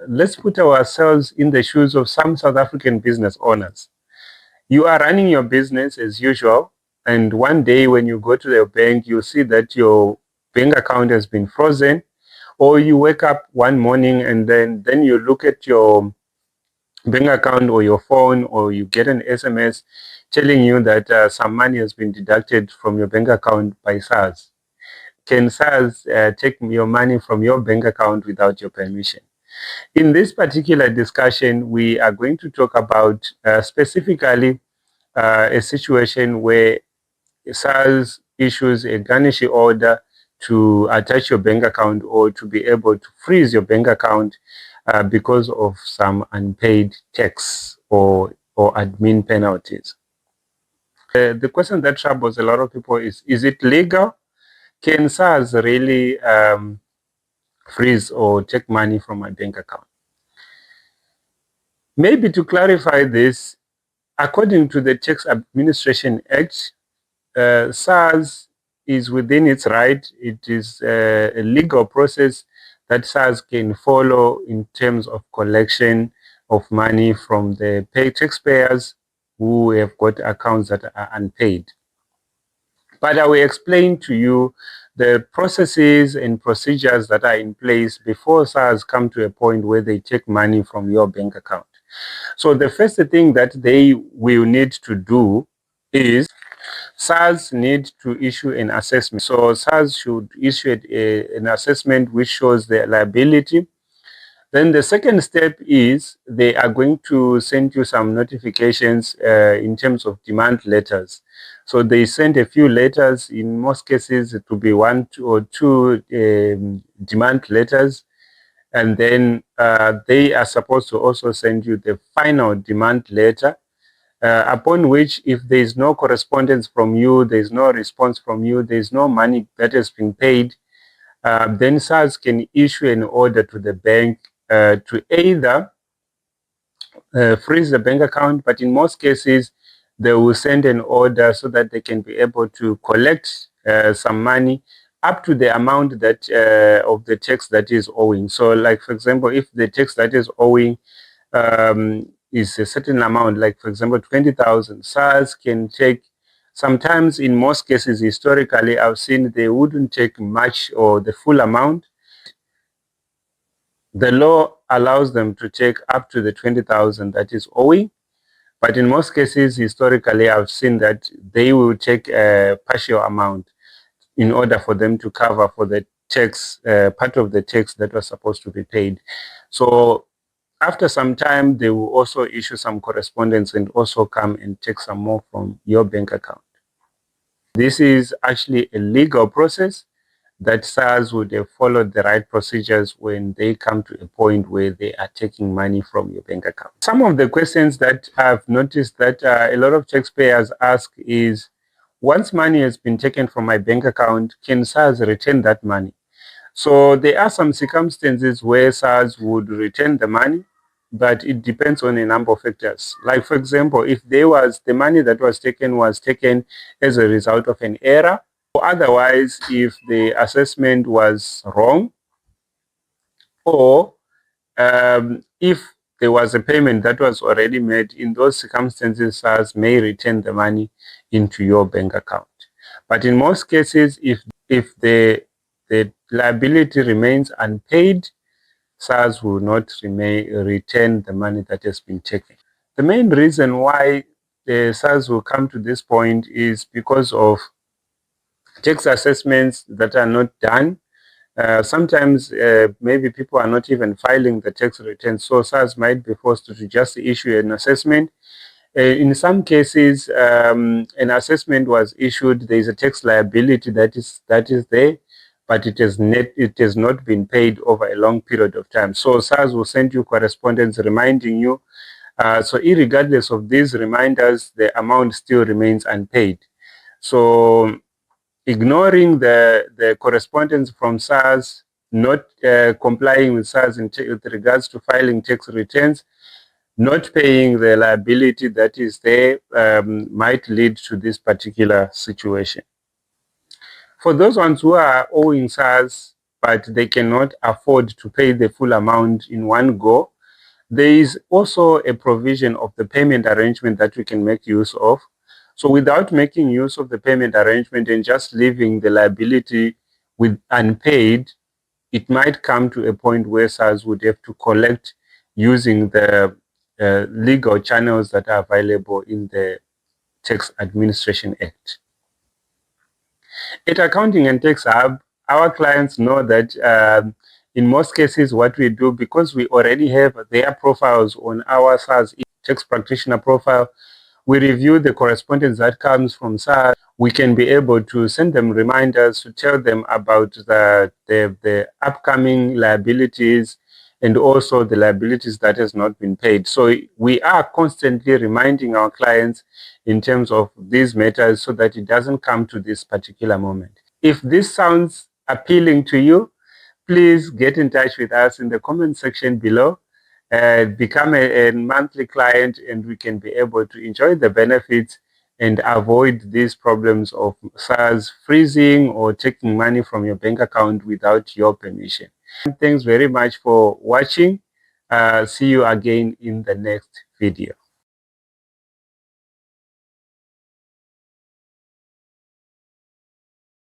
let's put ourselves in the shoes of some South African business owners. You are running your business as usual, and one day when you go to the bank, you see that your bank account has been frozen, or you wake up one morning and then you look at your bank account or your phone, or you get an SMS telling you that some money has been deducted from your bank account by Sars. Can Sars take your money from your bank account without your permission? In this particular discussion, we are going to talk about specifically a situation where Sars issues a garnishee order to attach your bank account or to be able to freeze your bank account because of some unpaid tax or admin penalties. The question that troubles a lot of people is it legal? Can Sars really freeze or take money from my bank account? Maybe to clarify this, according to the Tax Administration Act, Sars is within its right. It is a legal process that Sars can follow in terms of collection of money from the taxpayers who have got accounts that are unpaid. But I will explain to you the processes and procedures that are in place before Sars come to a point where they take money from your bank account. So the first thing that they will need to do is Sars need to issue an assessment. So Sars should issue an assessment which shows the liability. Then the second step is they are going to send you some notifications in terms of demand letters. So they send a few letters. In most cases, it will be one or two demand letters. And then they are supposed to also send you the final demand letter, upon which, if there is no correspondence from you, there is no response from you, there is no money that has been paid, then Sars can issue an order to the bank to either freeze the bank account, but in most cases, they will send an order so that they can be able to collect some money up to the amount that of the tax that is owing. So, like, for example, if the tax that is owing is a certain amount, like, for example, 20,000, Sars can take, sometimes in most cases, historically, I've seen they wouldn't take much or the full amount. The law allows them to take up to the 20,000 that is owing. But in most cases, historically, I've seen that they will take a partial amount in order for them to cover for the tax, part of the tax that was supposed to be paid. So after some time, they will also issue some correspondence and also come and take some more from your bank account. This is actually a legal process that Sars would have followed the right procedures when they come to a point where they are taking money from your bank account. Some of the questions that I've noticed that a lot of taxpayers ask is, once money has been taken from my bank account, can Sars return that money? So there are some circumstances where Sars would return the money, but it depends on a number of factors. Like, for example, if the money that was taken as a result of an error, or otherwise, if the assessment was wrong, or if there was a payment that was already made, in those circumstances, Sars may return the money into your bank account. But in most cases, if the liability remains unpaid, Sars will not return the money that has been taken. The main reason why the Sars will come to this point is because of tax assessments that are not done. Sometimes maybe people are not even filing the tax returns, so Sars might be forced to just issue an assessment. In some cases, an assessment was issued, there is a tax liability that is there, but it has not been paid over a long period of time. So Sars will send you correspondence reminding you. So irregardless of these reminders, the amount still remains unpaid. So ignoring the correspondence from Sars, not complying with Sars with regards to filing tax returns, not paying the liability that is there might lead to this particular situation. For those ones who are owing Sars, but they cannot afford to pay the full amount in one go, there is also a provision of the payment arrangement that we can make use of. So without making use of the payment arrangement and just leaving the liability with unpaid, it might come to a point where SARS would have to collect using the legal channels that are available in the Tax Administration Act. At Accounting and Tax Hub, our clients know that in most cases what we do, because we already have their profiles on our SARS tax practitioner profile, we review the correspondence that comes from SARS. We can be able to send them reminders to tell them about the upcoming liabilities and also the liabilities that has not been paid. So we are constantly reminding our clients in terms of these matters so that it doesn't come to this particular moment. If this sounds appealing to you, please get in touch with us in the comment section below. Become a monthly client, and we can be able to enjoy the benefits and avoid these problems of SARS freezing or taking money from your bank account without your permission. Thanks very much for watching. See you again in the next video.